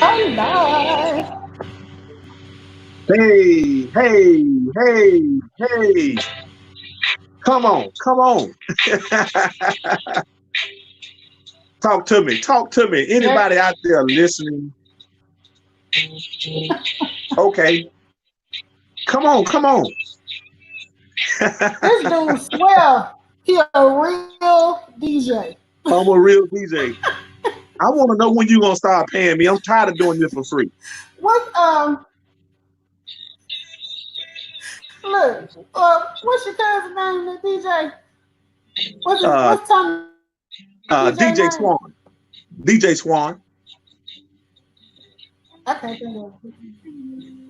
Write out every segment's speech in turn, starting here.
I'm live. Hey, hey, hey, hey. Come on, come on. Talk to me, talk to me. Yes, Anybody out there listening? Okay, come on, come on. this dude swear he a real DJ. I'm a real DJ. I want to know when you gonna start paying me. I'm tired of doing this for free. What look, what's your cousin's name, the DJ? Uh, What's Tommy DJ name? DJ Swan, DJ Swan. I can't think of it.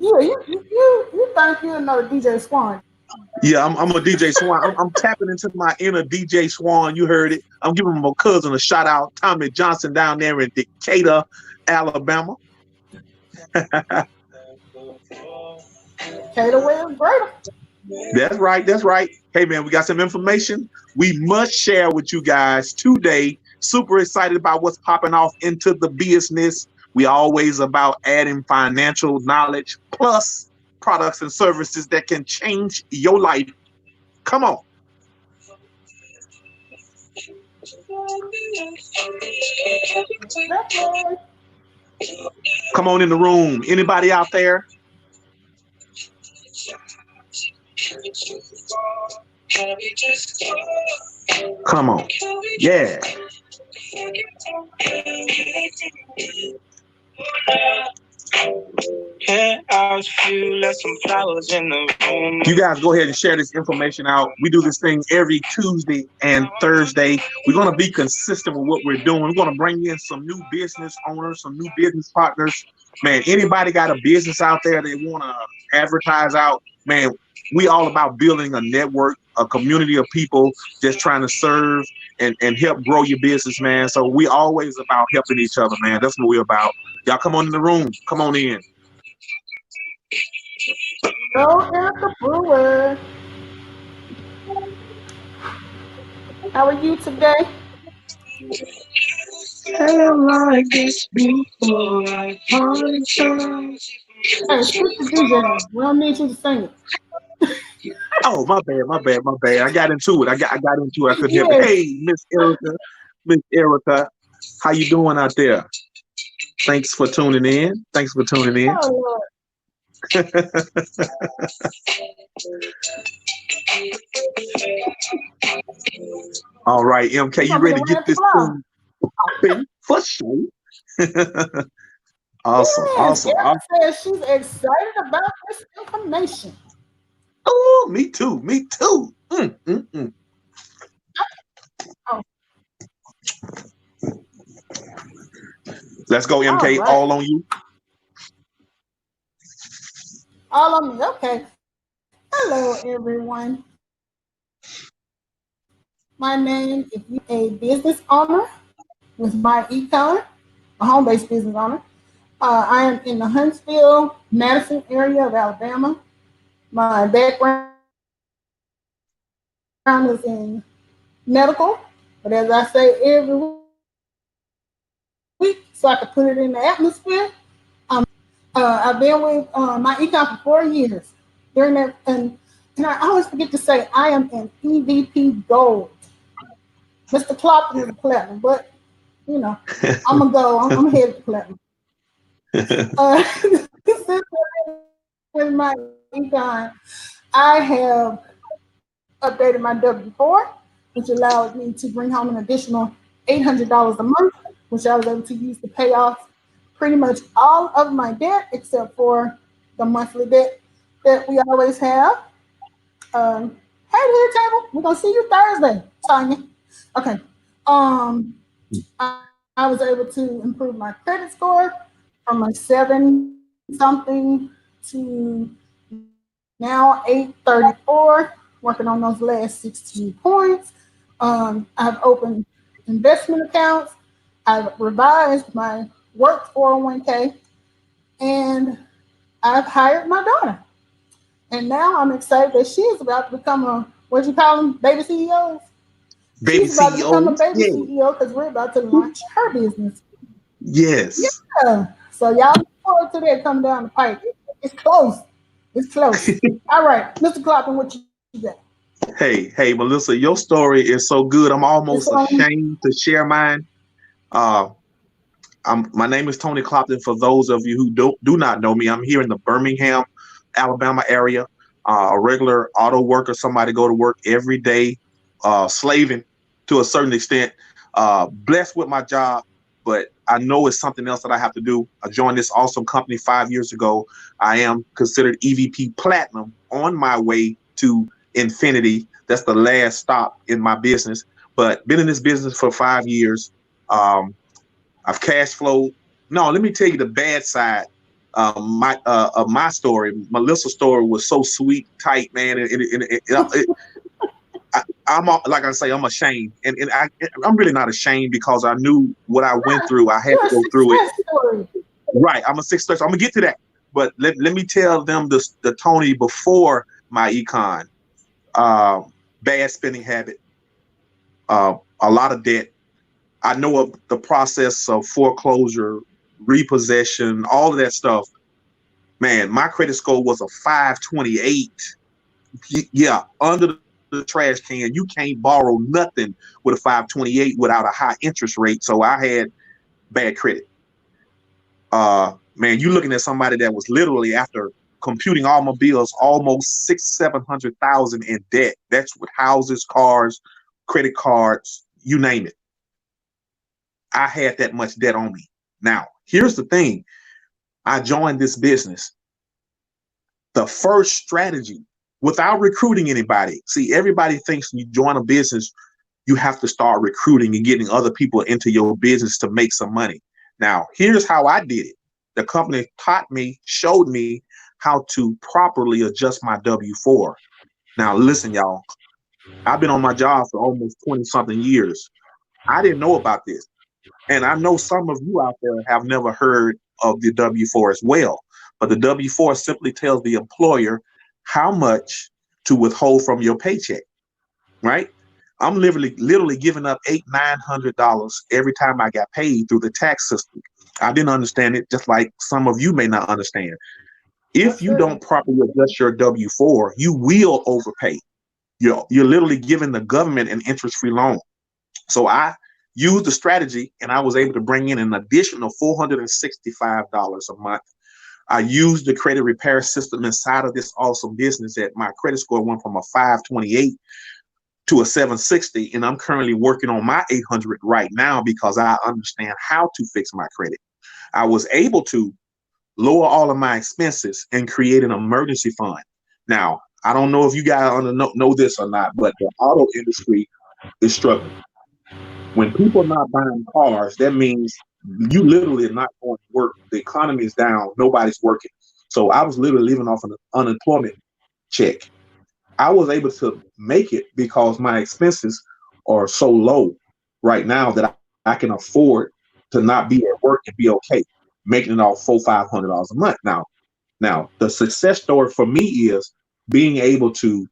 You think you know DJ Swan. Yeah, I'm a DJ Swan. I'm tapping into my inner DJ Swan. You heard it. I'm giving my cousin a shout out, Tommy Johnson down there in Decatur, Alabama. Cater Where's greater. That's right. That's right. Hey, man, we got some information we must share with you guys today. Super excited about what's popping off into the business. We always about adding financial knowledge plus products and services that can change your life. Come on. That's Come on in the room. Anybody out there? Come on. Yeah. You guys go ahead and share this information out. We do this thing every Tuesday and Thursday. We're going to be consistent with what we're doing. We're going to bring in some new business owners, some new business partners. Man, anybody got a business out there they want to advertise out? Man, we all about building a network, a community of people just trying to serve and help grow your business, man. So we always about helping each other, man. That's what we're about. Y'all come on in the room. Come on in. Go Erica Brewer. How are you today? Like this before I apologize. Hey, switch the DJ. We don't need you to sing it. Oh, my bad, my bad, my bad. I got into it. I got into it. I couldn't help it. Yes. Hey, Miss Erica, how you doing out there? Thanks for tuning in. Thanks for tuning in. Oh Lord. All right, MK, You you gonna be ready the to get Randy this Flower. thing popping for sure? Awesome, Yes, awesome, Erica awesome. says she's excited about this information. Oh, me too, me too. Oh, Let's go, all MK. right. All on you. All of me. Okay. Hello, everyone. My name is a business owner with myEcon, a home-based business owner. I am in the Huntsville, Madison area of Alabama. My background is in medical, but as I say every week, so I can put it in the atmosphere, I'm a business owner. I've been with my econ for 4 years. During that, and I always forget to say I am an EVP Gold. Mr. Clopton is a platinum, but you know, I'm a gold. I'm headed to platinum. Since with my econ, I have updated my W-4, which allowed me to bring home an additional $800 a month, which I was able to use to pay off pretty much all of my debt except for the monthly debt that we always have. Hey, here, table. We're gonna see you Thursday, Tanya. Okay. I was able to improve my credit score from a 7 something to now 834. Working on those last 16 points. I've opened investment accounts. I've revised my work 401k, and I've hired my daughter. And now I'm excited that she is about to become a, what you call them, baby CEOs. Baby She's about to become a CEOs. baby Yeah. CEO because we're about to launch her business. Yes. Yeah. So y'all look forward to that coming down the pipe. It's close. It's close. All right, Mr. Clapton, what you got? Hey, Melissa, your story is so good. I'm It's almost on. ashamed to share mine. Uh, my name is Tony Clopton. For those of you who do not know me, I'm here in the Birmingham, Alabama area. A regular auto worker, somebody go to work every day, slaving to a certain extent. Blessed with my job, but I know it's something else that I have to do. I joined this awesome company 5 years ago. I am considered EVP Platinum on my way to infinity. That's the last stop in my business. But been in this business for 5 years. Um, I've cash flowed. No, let me tell you the bad side. Of my story. Melissa's story was so sweet, tight, man, I'm like I say, I'm ashamed, I'm really not ashamed because I knew what I went through. I had You're to a go through it. success story. Right, I'm a success. I'm gonna get to that, but let me tell them the Tony before my econ. Uh, Bad spending habit, a lot of debt. I know of the process of foreclosure, repossession, all of that stuff. Man, my credit score was a 528. Yeah, under the trash can. You can't borrow nothing with a 528 without a high interest rate. So I had bad credit. Man, you looking at somebody that was literally after computing all my bills, almost 700,000 in debt. That's with houses, cars, credit cards, you name it. I had that much debt on me. Now, here's the thing. I joined this business. The first strategy, without recruiting anybody. See, everybody thinks when you join a business, you have to start recruiting and getting other people into your business to make some money. Now, here's how I did it. The company taught me, showed me how to properly adjust my W-4. Now, listen, y'all, I've been on my job for almost 20 something years. I didn't know about this. And I know some of you out there have never heard of the W-4 as well. But the W-4 simply tells the employer how much to withhold from your paycheck, right? I'm literally giving up $900 every time I got paid through the tax system. I didn't understand it, just like some of you may not understand. If Yes, you sir. don't properly adjust your W-4, you will overpay. You're literally giving the government an interest-free loan. So I used the strategy and I was able to bring in an additional $465 a month. I used the credit repair system inside of this awesome business that my credit score went from a 528 to a 760. And I'm currently working on my 800 right now because I understand how to fix my credit. I was able to lower all of my expenses and create an emergency fund. Now, I don't know if you guys know this or not, but the auto industry is struggling. When people are not buying cars, that means you literally are not going to work. The economy is down. Nobody's working. So I was literally living off an unemployment check. I was able to make it because my expenses are so low right now that I can afford to not be at work and be okay, making it all $400-500 a month. Now the success story for me is being able to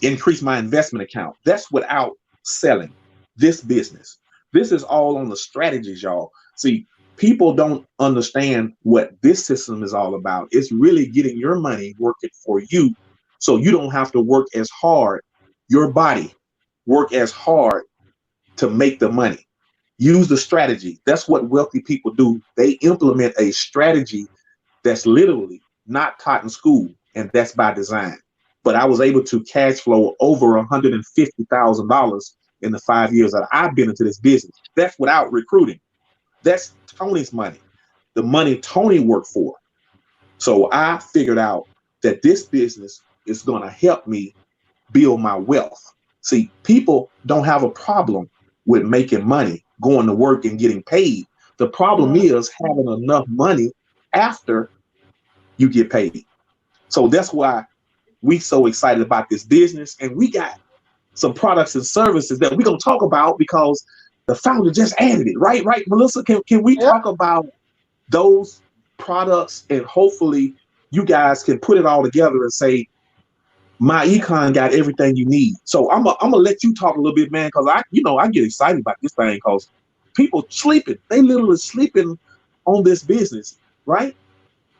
increase my investment account. That's without selling this business. This is all on the strategies, y'all. See, people don't understand what this system is all about. It's really getting your money working for you so you don't have to work as hard. Your body work as hard to make the money. Use the strategy. That's what wealthy people do. They implement a strategy that's literally not taught in school, and that's by design. But I was able to cash flow over $150,000 in the 5 years that I've been into this business. That's without recruiting. That's Tony's money, the money Tony worked for. So I figured out that this business is going to help me build my wealth. See, people don't have a problem with making money, going to work and getting paid. The problem Mhm. is having enough money after you get paid. So that's why we so excited about this business. And we got some products and services that we're gonna talk about because the founder just added it, right? Right, Melissa? Can we Yep. talk about those products and hopefully you guys can put it all together and say, myEcon got everything you need. So I'm gonna let you talk a little bit, man, because I get excited about this thing because people sleeping. They literally sleeping on this business, right?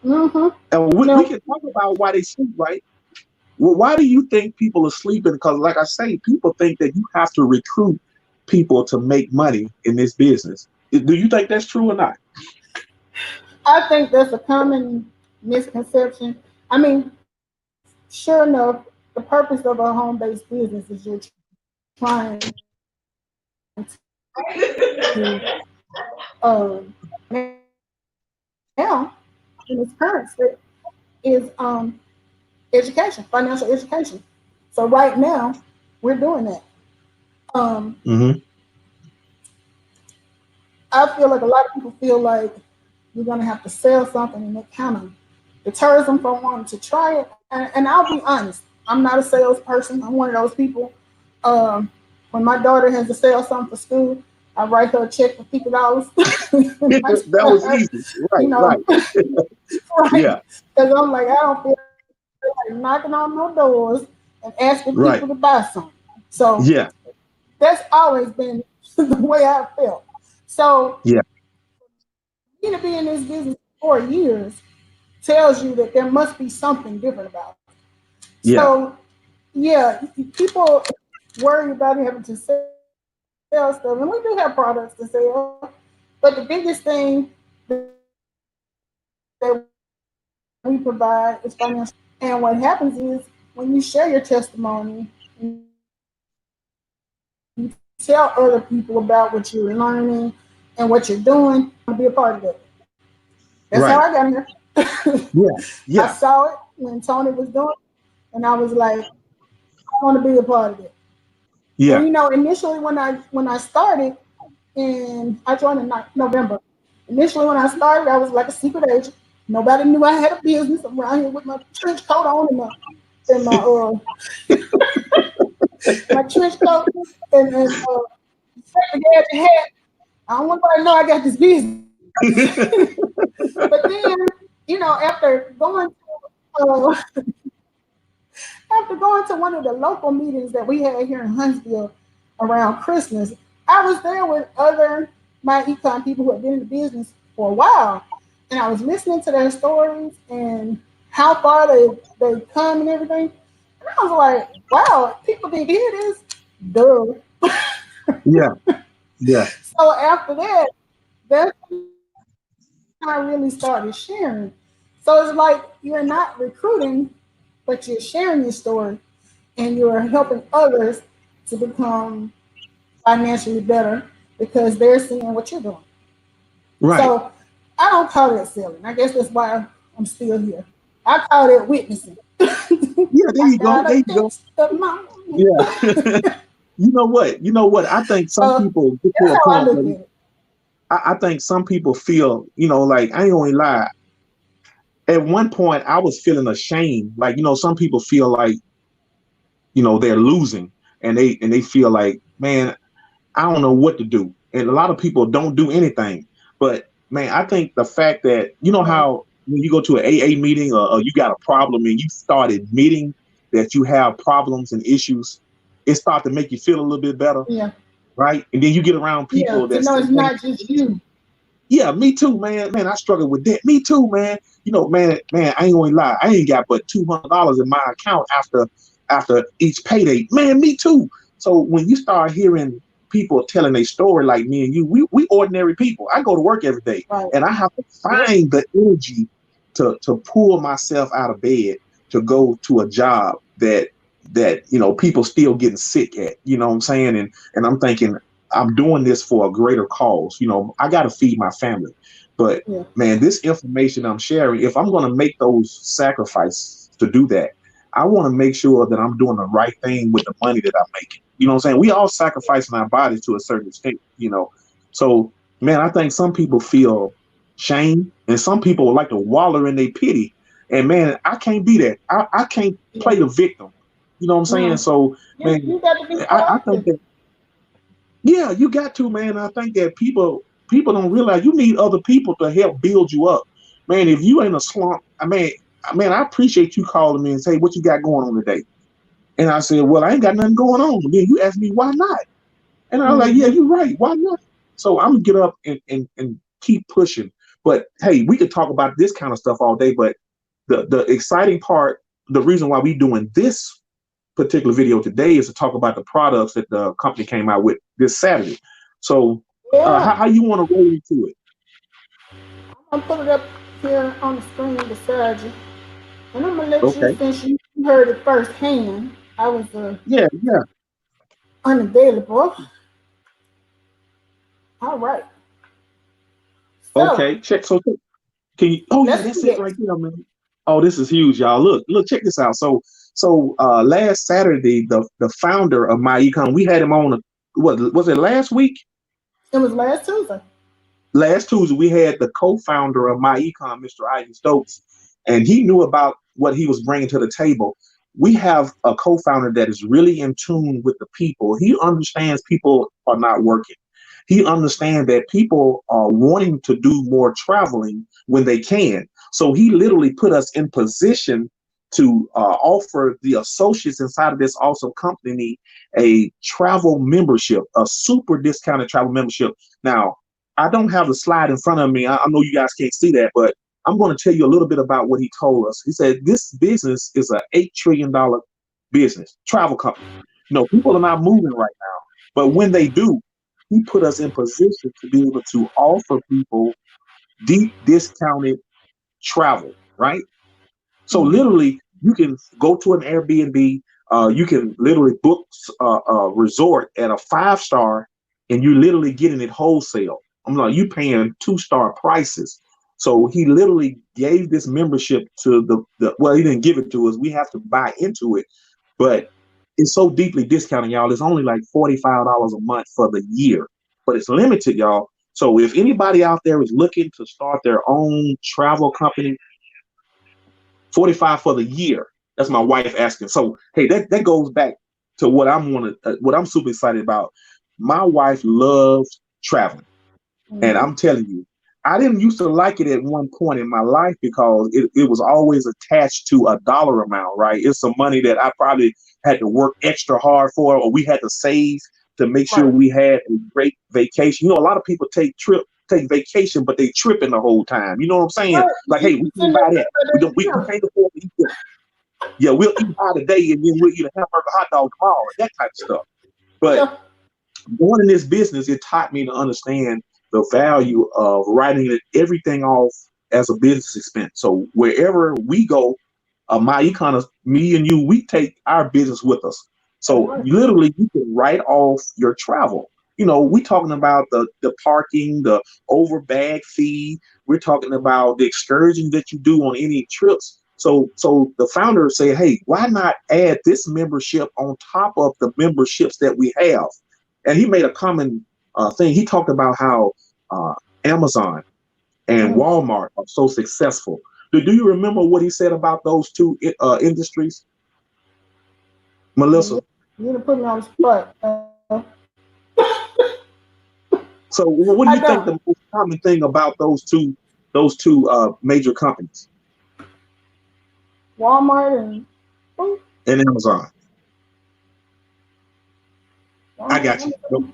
Mm-hmm. And we No, can talk about why they sleep, right? Well, why do you think people are sleeping? Because, like I say, people think that you have to recruit people to make money in this business. Do you think that's true or not? I think that's a common misconception. I mean, sure enough, the purpose of a home-based business is you're trying to now in its current state is education, financial education. So right now, we're doing that. Um, Mm-hmm. I feel like a lot of people feel like you're gonna have to sell something, and it kind of deters them from wanting to try it. And I'll be honest, I'm not a salesperson. I'm one of those people. Um, when my daughter has to sell something for school, I write her a check for $50. I That tell was her, easy. you Right, know, right. right? Yeah, Because I'm like, I don't feel like knocking on no doors and asking people to right. buy something. So Yeah, that's always been the way I felt. So yeah, me to be in this business for years tells you that there must be something different about it. yeah. So yeah, people worry about having to sell stuff, and we do have products to sell. But the biggest thing that we provide is financial education. And what happens is when you share your testimony, and you tell other people about what you're learning and what you're doing, people want to be a part of it. That's how I got in here. I saw it Right. when Tony was doing it, Yeah, and yeah, I was like, I want to be a part of it. And initially when I yeah. started, and I joined in November. Initially when I started, I was like a secret agent. Nobody knew I had a business. I'm around here with my trench coat on and my trench coat and second hat. I don't want nobody to know I got this business. But then, after uh, after going to one of the local meetings that we had here in Huntsville around Christmas, I was there with other myEcon people who had been in the business for a while, and I was listening to their stories and how far they come and everything. And I was like, wow, people didn't hear this. Duh. Yeah, yeah. So after that, that's when I really started sharing. So it's like you're not recruiting, but you're sharing your story and you're helping others to become financially better because they're seeing what you're doing. Right. So I don't call that selling. I guess that's why I'm still here. I call it witnessing. Yeah, there I you go. got There a you go. taste of my money. Yeah. You know what? You know what? I think some people get to That's a how I point look where at it. I think some people feel, like I ain't gonna lie. At one point, I was feeling ashamed. Like, some people feel like, they're losing, and they feel like, man, I don't know what to do. And a lot of people don't do anything. But man, I think the fact that Right. how when you go to an AA meeting, or you got a problem and you start admitting that you have problems and issues, it starts to make you feel a little bit better, Yeah. right? And then you get around Yeah. people To that know say, it's man, not just you. yeah, me too, man. Man, I struggle with that. Me too, man. Man, I ain't gonna lie. I ain't got but $200 in my account after each payday. Man, me too. So when you start hearing people telling a story like me and you, we ordinary people. I go to work every day, Right. and I have to Yep. find the energy to pull myself out of bed to go to a job that people still getting sick at. You know what I'm saying? And I'm thinking, I'm doing this for a greater cause. I got to feed my family. But Yeah. man, this information I'm sharing, if I'm going to make those sacrifices to do that, I want to make sure that I'm doing the right thing with the money that I'm making. You know what I'm saying? We all sacrificing our bodies to a certain extent. So, man, I think some people feel shame, and some people like to wallow in their pity. And man, I can't be that. I can't Yeah. play the victim. You know what I'm saying? No. So, You man, you got to be I think proactive. that, yeah, you got to, man. I think that people don't realize you need other people to help build you up. Man, if you ain't a slump, I appreciate you calling me and say what you got going on today. And I said, well, I ain't got nothing going on. Then you asked me why not. And I was like, yeah, Mm-hmm. you're right. Why not? So I'm gonna get up and keep pushing. But hey, we could talk about this kind of stuff all day. But the exciting part, the reason why we doing this particular video today is to talk about the products that the company came out with this Saturday. So, Yeah, how you want to roll into it? I'm gonna put it up here on the screen beside you, and I'm gonna let you, Okay. since you heard it firsthand. I was Yeah, yeah. unavailable. All right, so Okay. Check. So can you? Oh yeah, let's that's do it that. right there, man. Oh, this is huge, y'all. Look, check this out. So last Saturday, the founder of myEcon, we had him on. What was it last week? It was last Tuesday. Last Tuesday, we had the co-founder of myEcon, Mr. Ivan Stokes, and he knew about what he was bringing to the table. We have a co-founder that is really in tune with the people. He understands people are not working. He understands that people are wanting to do more traveling when they can. So he literally put us in position to offer the associates inside of this awesome company a travel membership, a super discounted travel membership. Now, I don't have the slide in front of me. I know you guys can't see that, but I'm going to tell you a little bit about what he told us. He said this business is a $8 trillion business, travel company. You know, people are not moving right now, but when they do, he put us in position to be able to offer people deep discounted travel, right? So Mm-hmm. literally, you can go to an Airbnb. You can literally book a resort at a 5 star, and you're literally getting it wholesale. I'm like, you paying 2 star prices. So he literally gave this membership to the. Well, he didn't give it to us. We have to buy into it, but it's so deeply discounted, y'all. It's only like $45 a month for the year, but it's limited, y'all. So if anybody out there is looking to start their own travel company, 45 for the year. That's my wife asking. So hey, that goes back to what I'm super excited about. My wife loves traveling. And Mm-hmm. I'm telling you, I didn't used to like it at one point in my life because it was always attached to a dollar amount, right? It's some money that I probably had to work extra hard for, or we had to save to make sure Right. we had a great vacation. You know, a lot of people take vacation, but they tripping the whole time. You know what I'm saying? Right. Like, hey, we It's in can't there, buy that. We yeah. can't afford to eat this. Yeah, we'll eat out today and then we'll eat a hamburger hot dog tomorrow, that type of stuff. But Yeah. going in this business, it taught me to understand the value of writing everything off as a business expense. So wherever we go, my econ, me and you, we take our business with us. That's So right. literally, you can write off your travel. You know, we talking about the parking, the over bag fee. We're talking about the excursions that you do on any trips. So the founder said, hey, why not add this membership on top of the memberships that we have? And he made a common thing. He talked about how uh, Amazon and Mm. Walmart are so successful. Do you remember what he said about those two industries, You Melissa? didn't put me on the spot. So, I what do you don't. think the most common thing about those two major companies Walmart and oh, and Amazon? I Walmart and got you. Amazon.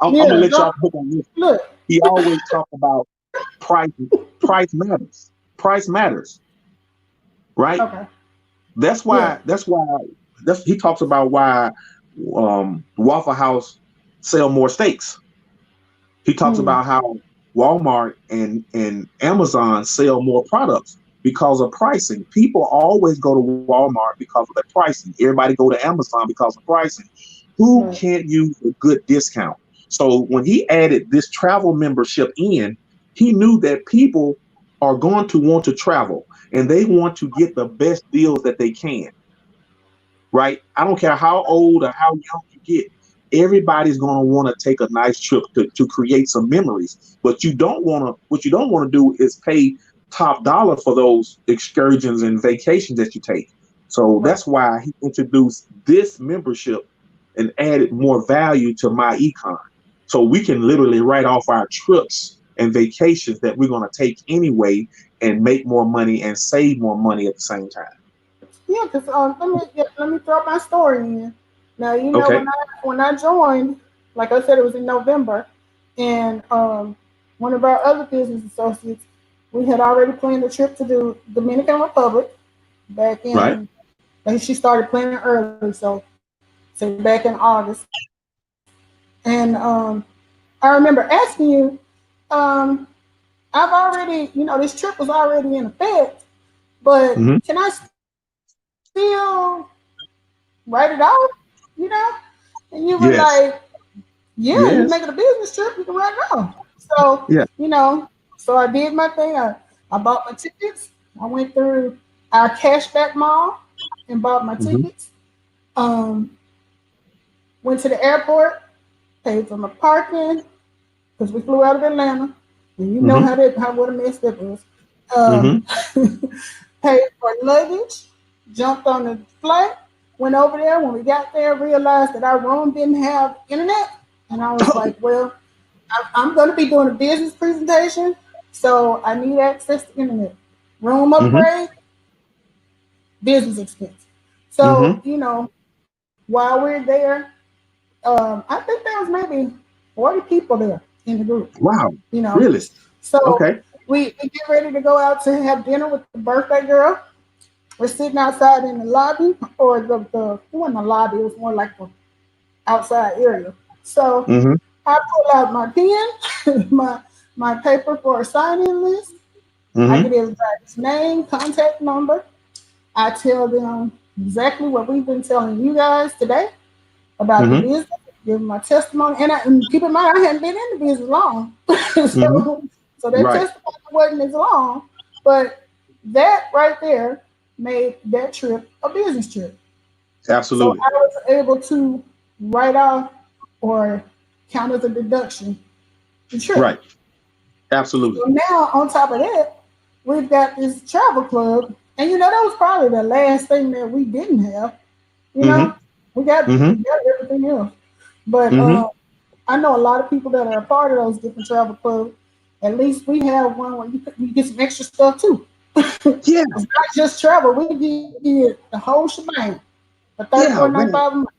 I'm gonna Yeah. let y'all hook on this. Look. He always talked about price. Price matters. Price matters, right? Okay. That's Yeah. why. He talks about why Waffle House sell more steaks. He talks Mm. about how Walmart and Amazon sell more products because of pricing. People always go to Walmart because of the pricing. Everybody go to Amazon because of pricing. Who Right. can't use a good discount? So when he added this travel membership in, he knew that people are going to want to travel and they want to get the best deals that they can, right? I don't care how old or how young you get. Everybody's going to want to take a nice trip to create some memories. But what you don't want to do is pay top dollar for those excursions and vacations that you take. So Right. that's why he introduced this membership and added more value to my econ. So we can literally write off our trips and vacations that we're going to take anyway and make more money and save more money at the same time. Yeah. Cause let me throw my story in. Now you know Okay. when I joined, like I said, it was in November, and one of our other business associates we had already planned a trip to the Dominican Republic back Right. in. And she started planning early, so say back in August. And I remember asking you, um, I've already, this trip was already in effect, but Mm-hmm. can I still write it off? You know? And you were like, Yes. yeah, you make it a Yes. business trip, you can write it off. So, Yeah. so I did my thing. I bought my tickets. I went through our cashback mall and bought my Mm-hmm. tickets. Um, went to the airport, paid for my parking because we flew out of Atlanta, and you know Mm-hmm. how what a mess that was. Um, Mm-hmm. paid for luggage, jumped on the flight, went over there. When we got there, realized that our room didn't have internet, and I was Oh. like, "Well, I'm going to be doing a business presentation, so I need access to internet. Room Mm-hmm. upgrade, business expense." So, Mm-hmm. while we're there, I think there was maybe 40 people there in the group, Wow. you know. Really? So Okay. we get ready to go out to have dinner with the birthday girl. We're sitting outside in the lobby, or it wasn't the lobby, it was more like the outside area. So Mm-hmm. I pull out my pen, my paper for a sign-in list. I Mm-hmm. get everybody's name, contact number. I tell them exactly what we've been telling you guys today about the Mm-hmm. business, give them my testimony. And keep in mind, I hadn't been in the business long. Mm-hmm. so that Right. testimony wasn't as long. But that right there made that trip a business trip. So Absolutely. I was able to write off or count as a deduction the trip. Right. Absolutely. So now, on top of that, we've got this travel club, and that was probably the last thing that we didn't have. You know, Mm-hmm. we Mm-hmm. got everything else, but Mm-hmm. I know a lot of people that are a part of those different travel clubs. At least we have one where you get some extra stuff too. Yeah. It's not just travel; we get the whole shebang for Yeah, $34.95 a man. month.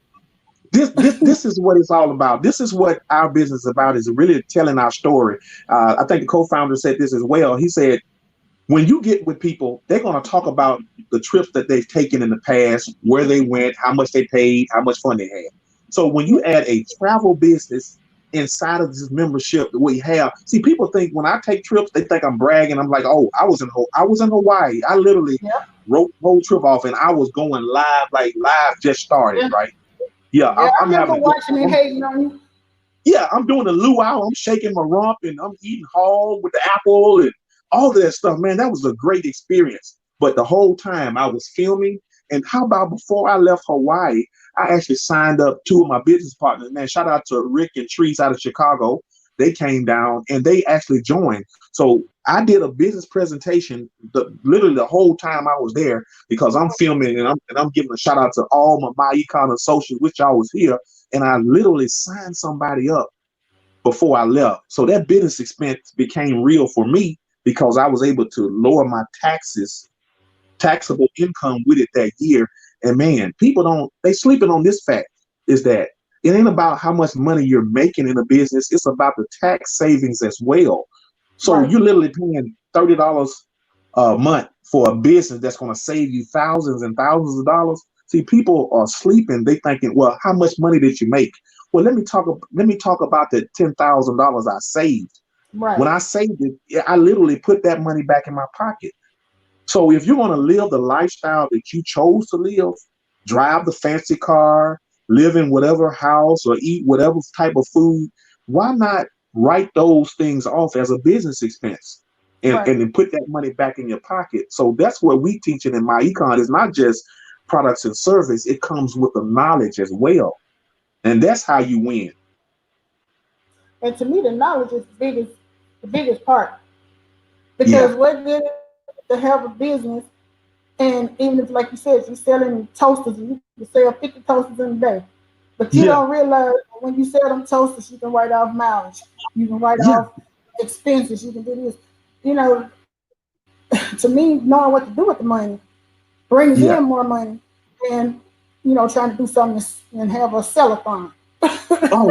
This is what it's all about. This is what our business is about, is really telling our story. I think the co-founder said this as well. He said, when you get with people, they're going to talk about the trips that they've taken in the past, where they went, how much they paid, how much fun they had. So when you add a travel business inside of this membership that we have, see, people think when I take trips, they think I'm bragging. I'm like, oh, I was in Hawaii. I literally Yep. wrote the whole trip off, and I was going live, like live just started, Yeah. right? Yeah, Yeah. I I'm remember having a good. watching and hating on you. Yeah, I'm doing the luau. I'm shaking my rump and I'm eating hog with the apple and all of that stuff. Man, that was a great experience. But the whole time I was filming. And how about before I left Hawaii, I actually signed up two of my business partners. Man, shout out to Rick and Trees out of Chicago. They came down and they actually joined. So I did a business presentation literally the whole time I was there, because I'm filming and I'm giving a shout out to all my myEcon associates, which I was here, and I literally signed somebody up before I left. So that business expense became real for me because I was able to lower my taxable income with it that year. And man, people don't, they sleeping on this fact, is that it ain't about how much money you're making in a business. It's about the tax savings as well. So Right. you're literally paying $30 a month for a business that's going to save you thousands and thousands of dollars. See, people are sleeping. They thinking, well, how much money did you make? Well, let me talk about the $10,000 I saved. When Right. I saved it, I literally put that money back in my pocket. So if you're going to live the lifestyle that you chose to live, drive the fancy car, live in whatever house, or eat whatever type of food, why not write those things off as a business expense Right. and then put that money back in your pocket? So that's what we teach in myEcon. Is not just products and service, it comes with the knowledge as well. And that's how you win. And to me, the knowledge is the biggest part. Yeah. Because what good is to have a business, and even if, like you said, you're selling toasters, and you can sell 50 toasters in a day, but you Yeah. don't realize that when you sell them toasters, you can write off mileage, you can write Yeah. off expenses, you can do this. You know, to me, knowing what to do with the money brings in Yeah. more money than trying to do something and have a sellathon. Oh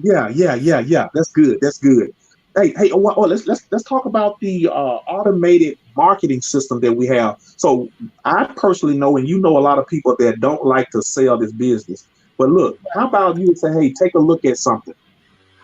yeah. Yeah. Yeah. Yeah. Yeah. That's good. That's good. let's talk about the automated marketing system that we have. So I personally know, and you know, a lot of people that don't like to sell this business. But look, how about you say, hey, take a look at something.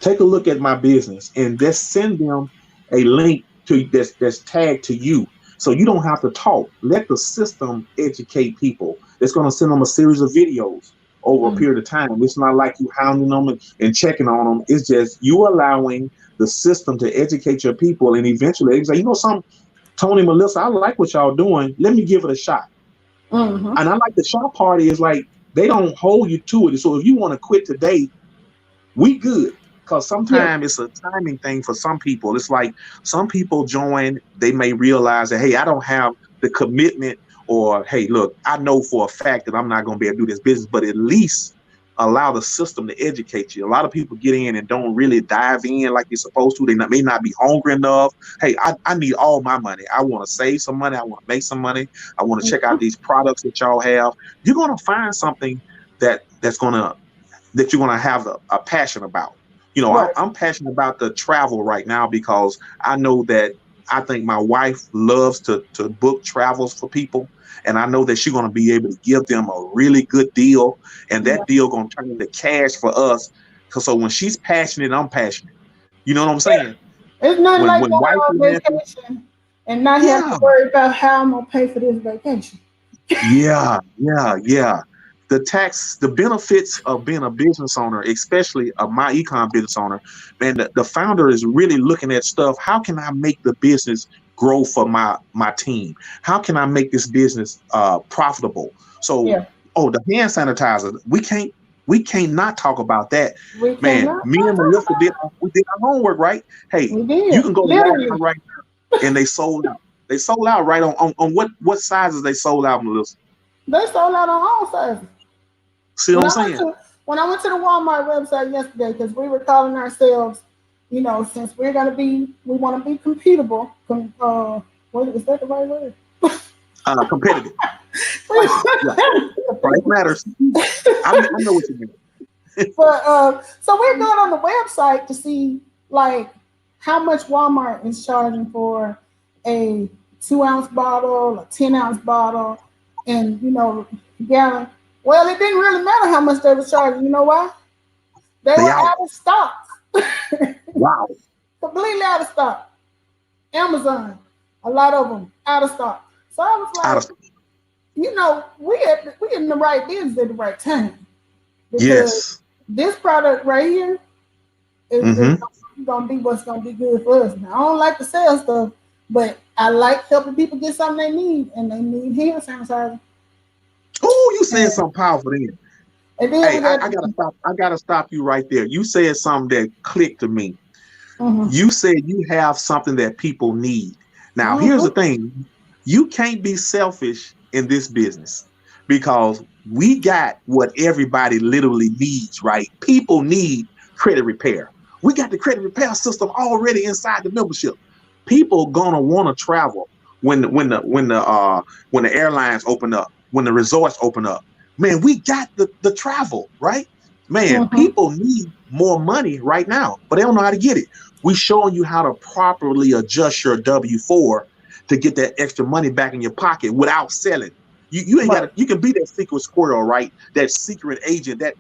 Take a look at my business, and just send them a link to that's tagged to you, so you don't have to talk. Let the system educate people. It's going to send them a series of videos over a Mm. period of time. It's not like you hounding them and checking on them. It's just you allowing the system to educate your people, and eventually they say, you know, some Tony, Melissa, I like what y'all doing. Let me give it a shot. Mm-hmm. And I like the shot party is like they don't hold you to it. So if you want to quit today, we good. Because Yeah. sometimes it's a timing thing for some people. It's like some people join, they may realize that, hey, I don't have the commitment, or hey, look, I know for a fact that I'm not going to be able to do this business, but at least allow the system to educate you. A lot of people get in and don't really dive in like you're supposed to. They may not be hungry enough. Hey, I need all my money. I want to save some money. I want to make some money. I want to check out these products that y'all have. You're going to find something that's going to that you're going to have a passion about. You know, Right. I'm passionate about the travel right now because I know that I think my wife loves to book travels for people, and I know that she's going to be able to give them a really good deal, and Yeah. that deal going to turn into cash for us. Cause so when she's passionate, I'm passionate. You know what I'm saying? It's nothing like When going wife on and vacation and not having to yeah, worry about how I'm gonna pay for this vacation. yeah. The benefits of being a business owner, especially a myEcon business owner, man, the founder is really looking at stuff. How can I make the business grow for my team? How can I make this business profitable? So, Yeah. oh, the hand sanitizer, we can't not talk about that. We Man, cannot me not and talk Melissa about did it. we did our homework, right? Hey, We you did. can go to Walmart Literally. right now, and they sold out. They sold out right on what sizes they sold out, Melissa. They sold out on all sizes. See what When I'm I went saying? to when I went to the Walmart website yesterday, because we were calling ourselves, since we want to be computable. What is that the right word? Competitive. We Prices. Yeah. want to be Price competitive. matters. I know what you mean. But so we're going on the website to see like how much Walmart is charging for a 2 ounce bottle, a 10 ounce bottle, and gallon. Well, it didn't really matter how much they were charging. You know why? They They were out. out of stock, Wow. completely out of stock. Amazon, a lot of them out of stock. So I was Out like, of we in the right business at the right time because yes. this product right here is Mm-hmm. gonna be what's gonna be good for us. Now, I don't like to sell stuff, but I like helping people get something they need, and they need hand sanitizer. Oh, you saying And, something powerful then. and then Hey, we I, got I gotta stop. I gotta stop you right there. You said something that clicked to me. mm-hmm, You said you have something that people need. Now, here's mm-hmm, the thing. You can't be selfish in this business because we got what everybody literally needs, right? People need credit repair. We got the credit repair system already inside the membership. People gonna want to travel when the airlines open up, when the resorts open up. Man, we got the travel, right? Man, mm-hmm. people need more money right now, but they don't know how to get it. We showing you how to properly adjust your W-4 to get that extra money back in your pocket without selling. You ain't got Right. to. You can be that secret squirrel, right? That secret agent. That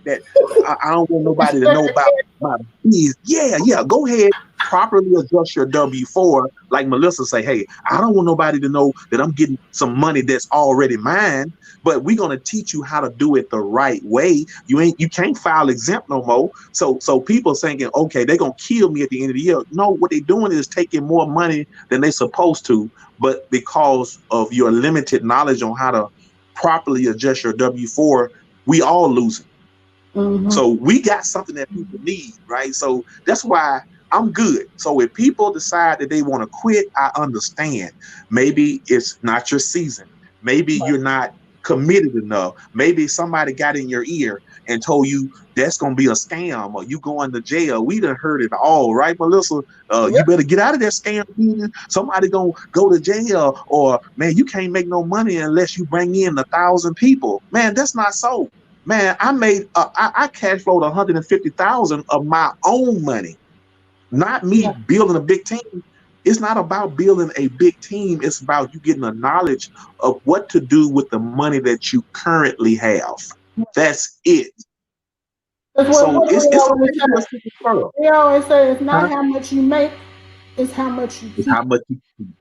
I don't want nobody to know about my bees. Yeah. Go ahead, properly adjust your W-4. Like Melissa say, hey, I don't want nobody to know that I'm getting some money that's already mine. But we're gonna teach you how to do it the right way. You can't file exempt no more. So people thinking, okay, they're gonna kill me at the end of the year. No, what they're doing is taking more money than they're supposed to, but because of your limited knowledge on how to properly adjust your W-4, we all losing. Mm-hmm. So we got something that people need, right? So that's why I'm good. So if people decide that they want to quit, I understand. Maybe it's not your season. Maybe you're not committed enough. Maybe somebody got in your ear and told you that's gonna be a scam or you going to jail. We done heard it all, right, Melissa? You Yep. better get out of that scam. Somebody gonna go to jail, or man, you can't make no money unless you bring in 1,000 people. Man, that's not so. Man, I cash flowed 150,000 of my own money. not Yeah. me building a big team. It's not about building a big team. It's about you getting the knowledge of what to do with the money that you currently have. That's it. That's So what we it's always okay to be a say. super pro. We always say it's not Huh? how much you make, it's how much you It's keep. how much you, boy,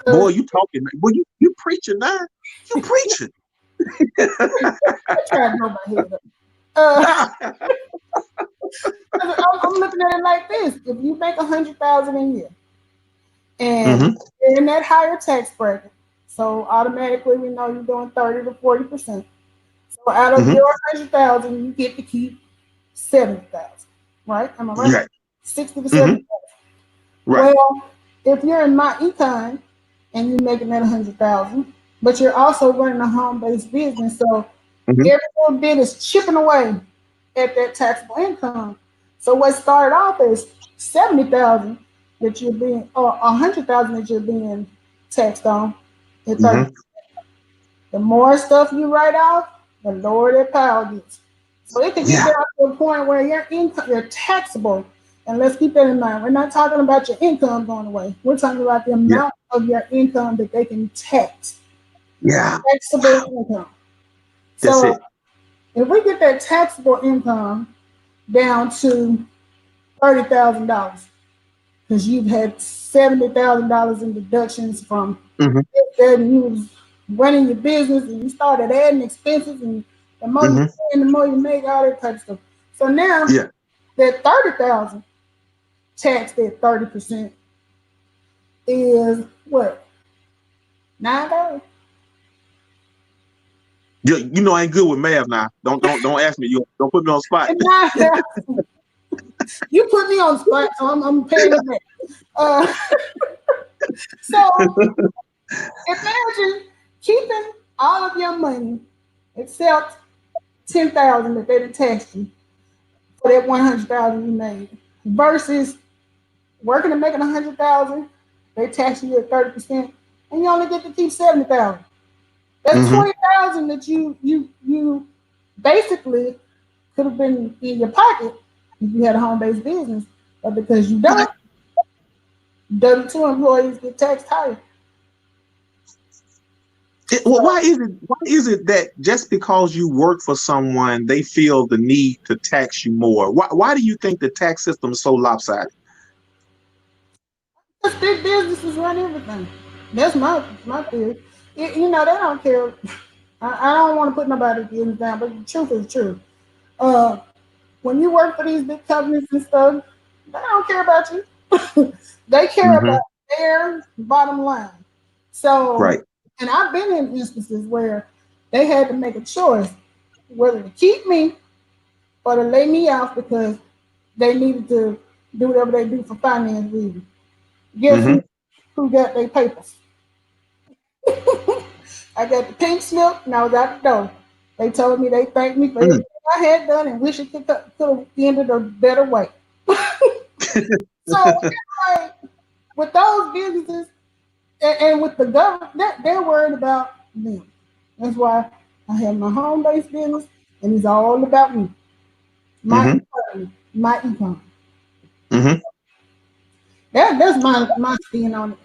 Because you talking, boy, you preaching now. You preaching. I try to know my head up. Uh, I'm looking at it like this: if you make 100,000 a year, and Hmm. you're in that higher tax bracket, so automatically we know you're doing 30 to 40%. So out of Hmm. your 100,000, you get to keep 70,000. Right? Am I right? Right. 60 to Hmm. 70. Right. Well, if you're in myEcon and you're making that 100,000, but you're also running a home-based business, so Hmm. every little bit is chipping away at that taxable income. So what started off as 70,000 that you're being, or 100,000 that you're being taxed on at 30. Hmm. The more stuff you write off, the lower that pile gets. So it could get Yeah. down to a point where your income, you're taxable. And let's keep that in mind. We're not talking about your income going away. We're talking about the Yeah. amount of your income that they can tax. Yeah. Taxable income. That's So it. if we get that taxable income down to $30,000, because you've had $70,000 in deductions from Hmm. that, and you was running your business and you started adding expenses, and the more you Hmm. spend, the more you make, all that type of stuff. So now Yeah. that 30,000 taxed at 30% is what, 9,000? You know I ain't good with math now. Don't ask me. You don't put me on the spot. And 9,000. You put me on the spot, so I'm paying it back. Uh, so imagine keeping all of your money except 10,000 that they done taxed you for that 100,000 you made, versus working and making 100,000, they tax you at 30%, and you only get to keep 70,000. That's Hmm. 20,000 that you basically could have been in your pocket if you had a home based business, but because you Right. don't, W-2 employees get taxed higher. Well, So why is it that just because you work for someone, they feel the need to tax you more? Why do you think the tax system is so lopsided? just big businesses run everything. That's my theory. You know, they don't care. I don't want to put nobody business down, but the truth is true. Uh, when you work for these big companies and stuff, they don't care about you. They care Hmm. about their bottom line. So, Right. and I've been in instances where they had to make a choice whether to keep me or to lay me off because they needed to do whatever they do for finance reasons. Guess Hmm. who got their papers? I got the pink slip and I was out the door. They told me they thanked me for Hmm. everything I had done and wish it could have ended a better way. So it's like with those businesses and with the government, they're worried about them. That's why I have my home based business and it's all about me, my Hmm. economy, my econ. Hmm. That's my spin on it.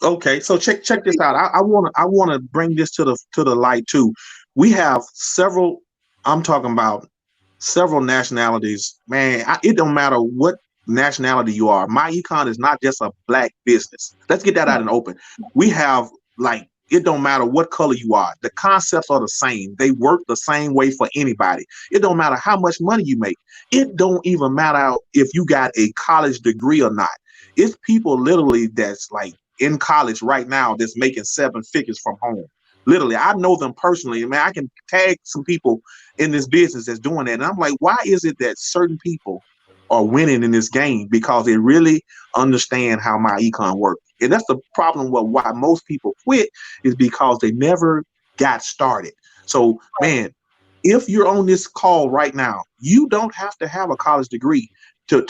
Okay, so check this out. I wanna bring this to the light too. We have several. I'm talking about several nationalities. Man, it don't matter what nationality you are. My econ is not just a black business. Let's get that out in the open. We have like it don't matter what color you are. The concepts are the same. They work the same way for anybody. It don't matter how much money you make. It don't even matter if you got a college degree or not. It's people literally that's like in college right now that's making seven figures from home. Literally, I know them personally. Man, I can tag some people in this business that's doing that. And I'm like, why is it that certain people are winning in this game? Because they really understand how my econ works. And that's the problem with why most people quit is because they never got started. So, man, if you're on this call right now, you don't have to have a college degree to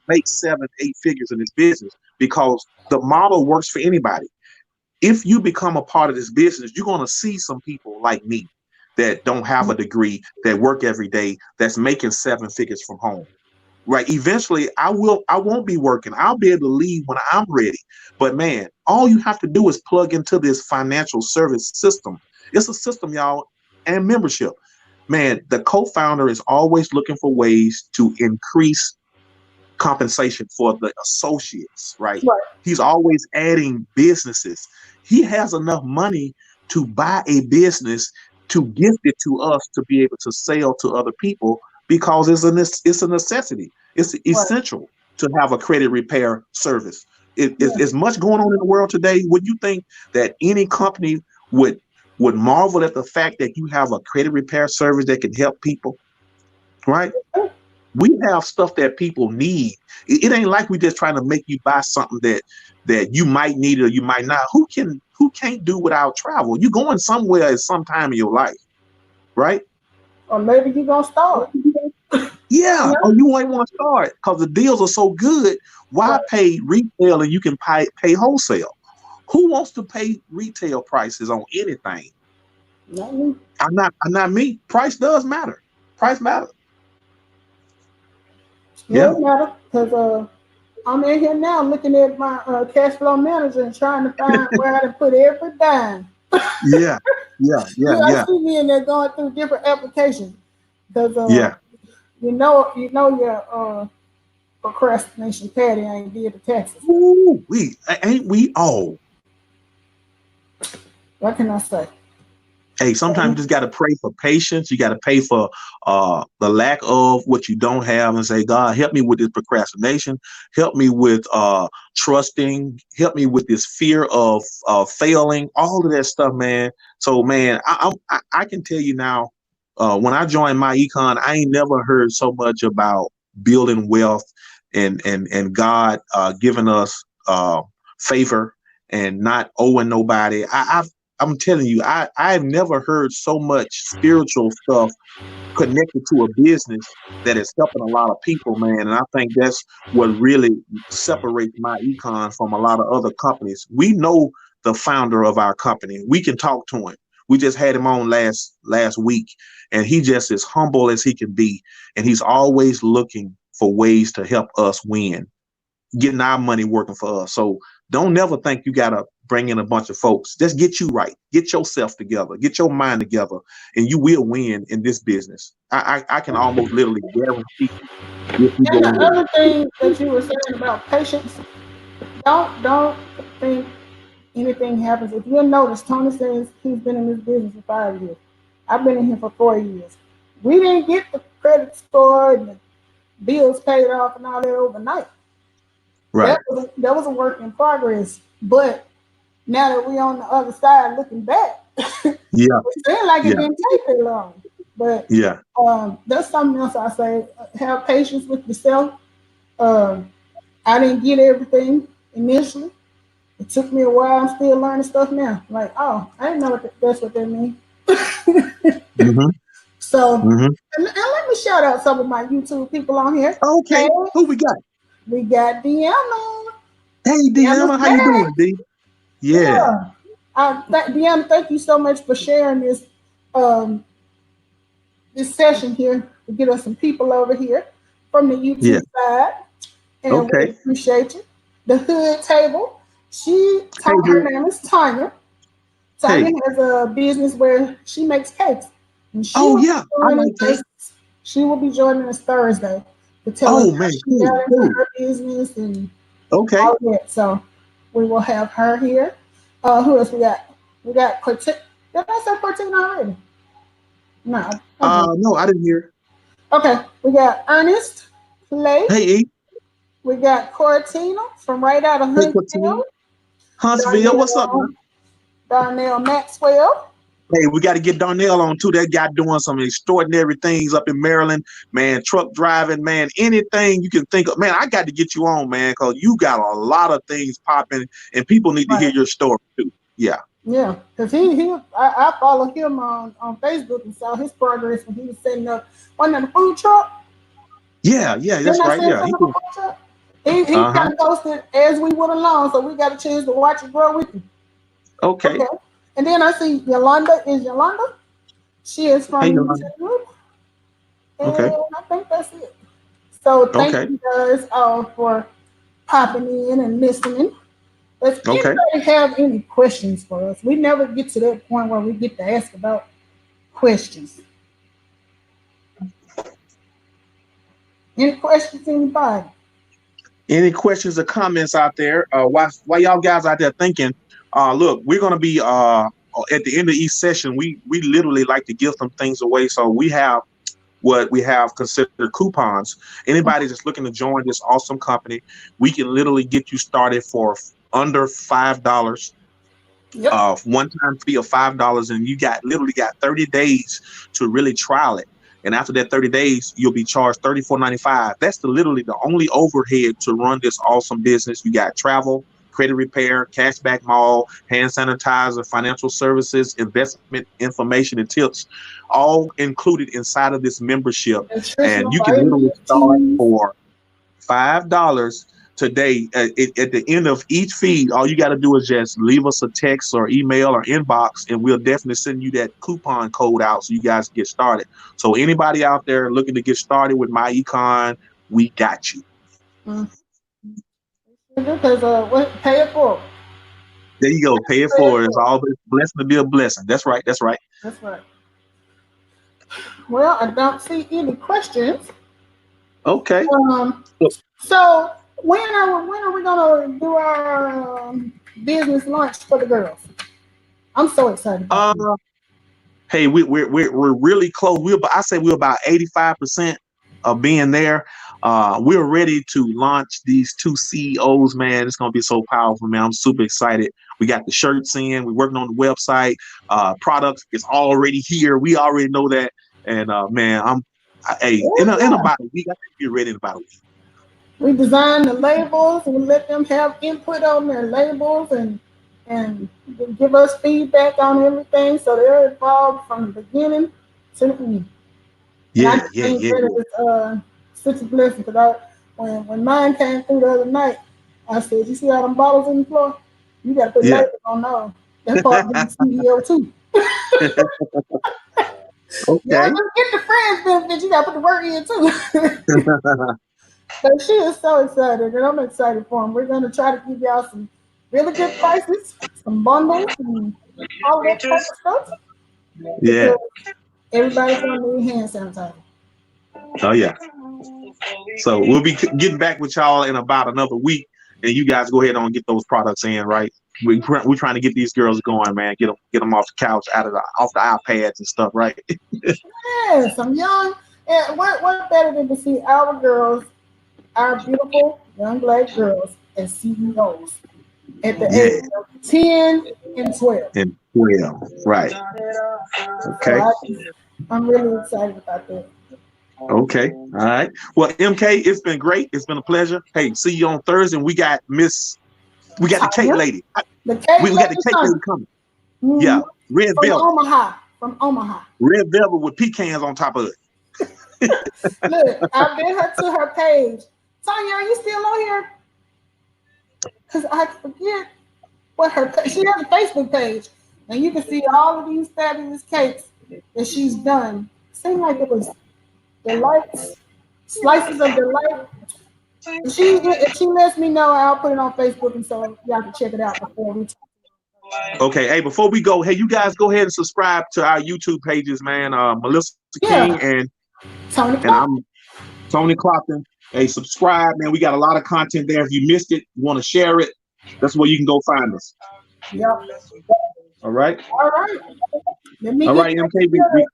make seven, eight figures in this business because the model works for anybody. If you become a part of this business, you're going to see some people like me that don't have a degree, that work every day, that's making seven figures from home. right? Eventually, I won't be working. I'll be able to leave when I'm ready. But man, all you have to do is plug into this financial service system. It's a system, y'all, and membership. Man, the co-founder is always looking for ways to increase compensation for the associates, right? Right. He's always adding businesses. He has enough money to buy a business to gift it to us to be able to sell to other people because it's a necessity. It's Right. essential to have a credit repair service. Yeah. It's much going on in the world today. Would you think that any company would would marvel at the fact that you have a credit repair service that can help people, right? We have stuff that people need. It ain't like we just trying to make you buy something that you might need or you might not. Who can't do without travel? You going somewhere at some time in your life, right? Or maybe you're gonna start. Yeah, Yeah. or you ain't want to start because the deals are so good. Why Right. pay retail and you can pay wholesale? Who wants to pay retail prices on anything? Not me. I'm not me. Price does matter. Price matters. Yeah, Yeah. it matter because I'm in here now looking at my cash flow manager and trying to find where to put every dime. Yeah. Yeah. Yeah. I Yeah. see me in there going through different applications because Yeah. you know your procrastination patty ain't did the taxes. Ooh, ain't we all? What can I say? Hey, sometimes you just got to pray for patience. You got to pay for the lack of what you don't have and say, God, help me with this procrastination. Help me with trusting. Help me with this fear of failing. All of that stuff, man. So, man, I can tell you now, when I joined myEcon, I ain't never heard so much about building wealth and God giving us favor and not owing nobody. I'm telling you, I've never heard so much spiritual stuff connected to a business that is helping a lot of people, man. And I think that's what really separates my econ from a lot of other companies. We know the founder of our company. We can talk to him. We just had him on last week, and he just as humble as he can be, and he's always looking for ways to help us win, getting our money working for us. So don't never think you gotta bring in a bunch of folks. Just get you right. Get yourself together. Get your mind together, and you will win in this business. I can almost literally guarantee if you And go the in there. other thing that you were saying about patience, don't think anything happens. If you notice, Tony says he's been in this business for 5 years. I've been in here for 4 years. We didn't get the credit score and the bills paid off and all that overnight. Right. That was a work in progress. But now that we're on the other side looking back, it Yeah. seemed like it Yeah. didn't take that long. But Yeah. that's something else I say. Have patience with yourself. Um, I didn't get everything initially. It took me a while. I'm still learning stuff now. Like, oh, I didn't know that's what that means. Hmm. So, Hmm. and let me shout out some of my YouTube people on here. Hey, Okay. Who we got? we got Deanna. Hey, Deanna's Deanna, how you back. doing, D? Yeah. Yeah. Deanna, thank you so much for sharing um, this session here to get us some people over here from the Yeah. YouTube side. And we Okay. appreciate you. The Hood Table. Hey, Her dude. name is Tanya. Tanya Hey. has a business where she makes cakes, and Oh yeah, I like that. She will be joining us Thursday to tell us Oh how man, she cool, got into cool. her business and Okay. all that. So we will have her here. Who else we got? We got Cortina. Did I say Cortina already? No, I did. No, I didn't hear. Okay, we got Ernest Play. Hey, E. We got Cortina from right out of Hey, Cortina. Huntsville. Huntsville, what's up, man? Darnell, Darnell Maxwell. Hey, we got to get Darnell on too. That guy doing some extraordinary things up in Maryland, man. Truck driving, man. Anything you can think of, man. I got to get you on, man, because you got a lot of things popping, and people need to hear Right. your story too. Yeah, Yeah, because I follow him on Facebook and saw his progress when he was setting up one of the food truck. yeah, yeah. Didn't That's I right. say Yeah, he something can. about food truck? He Uh huh. kind of posted as we went along, so we got a chance to watch it grow with him. Okay. Okay. And then I see Yolanda is Yolanda. She is Hey, from Yolanda. YouTube. And Okay. I think that's it. So thank Okay. you guys all for popping in and listening. Does Okay. anybody have any questions for us? We never get to that point where we get to ask about questions. Any questions, anybody? Any questions or comments out there? Why y'all guys out there thinking? Look, we're gonna be at the end of each session. We literally like to give some things away. So we have what we have considered coupons. Anybody that's looking to join this awesome company, we can literally get you started for under $5. Yep. One-time fee of $5, and you got literally got 30 days to really trial it. And after that 30 days, you'll be charged $34.95. That's literally the only overhead to run this awesome business. You got travel, credit repair, cashback mall, hand sanitizer, financial services, investment information, and tips, all included inside of this membership. And Nutritional you can literally vitamins, start teas. for $5 today. At the end of each feed, all you got to do is just leave us a text or email or inbox, and we'll definitely send you that coupon code out so you guys get started. So anybody out there looking to get started with myEcon, we got you. Mm. Because what pay it forward. There you go. Pay it Pay it forward. It's forward. always a blessing to be a blessing. That's right. That's right. That's right. Well, I don't see any questions. Okay. Um, so when are we gonna do our business lunch for the girls? I'm so excited about Uh, this. hey, we're really close. I say we're about 85% of being there. We're ready to launch these two CEOs, man. It's gonna be so powerful, man. I'm super excited. We got the shirts in. We're working on the website. Products is already here. We already know that. And man, hey, in Yeah. about a week, I think we're ready in about a week. We design the labels. We let them have input on their labels and give us feedback on everything. So they're involved from the beginning to the end. And I Yeah, just yeah, think yeah, that yeah. is such a blessing because when mine came through the other night, I said, "You see all them bottles on the floor? You got to put Yeah. labels on those. That's part of being CEO too. You don't Okay. just get the friends benefit. You got to put the work in too." But she is so excited, and I'm excited for them. We're going to try to give y'all some really good prices, some bundles, and all of that type of stuff Yeah. because everybody's going to need hand sanitizer. Oh yeah. So we'll be getting back with y'all in about another week, and you guys go ahead and get those products in, right? We're trying to get these girls going, man. Get them off the couch, off the iPads and stuff, right? Yes, I'm young. And what better than to see our girls, our beautiful young black girls, as CEOs at the age Yeah. of 10 and 12. And 12, right? So Okay. I'm really excited about that. Okay. All right. Well, MK, it's been great. It's been a pleasure. Hey, see you on Thursday. And we got the cake Tanya, lady. the cake We got the lady cake lady Tanya, coming. mhm, Yeah. Red from velvet. Omaha, from Omaha. Red velvet with pecans on top of it. Look, I've been her to her page. Tanya, are you still on here? Because I forget what she has a Facebook page, and you can see all of these fabulous cakes that she's done. Seemed like it was delights, slices of delight. If she lets me know, I'll put it on Facebook, and so y'all can check it out before we. Okay. Hey, before we go, hey, you guys go ahead and subscribe to our YouTube pages, man. Melissa King Yeah, Tony and Clark. I'm Tony Clopton. Hey, subscribe, man. We got a lot of content there. If you missed it, you want to share it, that's where you can go find us. Yep. All right. All right. Let me All get right, back MK. to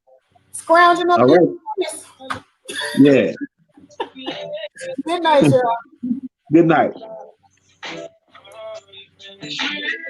scrounging up All right. this. Yeah. Good night, y'all. Good night.